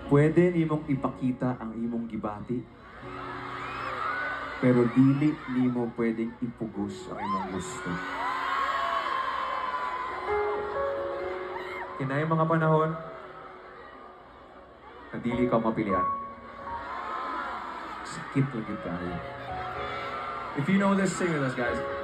Pwede nimong ipakita ang imong gibati, pero dili nimo pwedeng ipugos ang imong gusto. Kinay mga panahon na dili ka mapilian. Sakit lagi tayo. If you know this, sing with us, guys.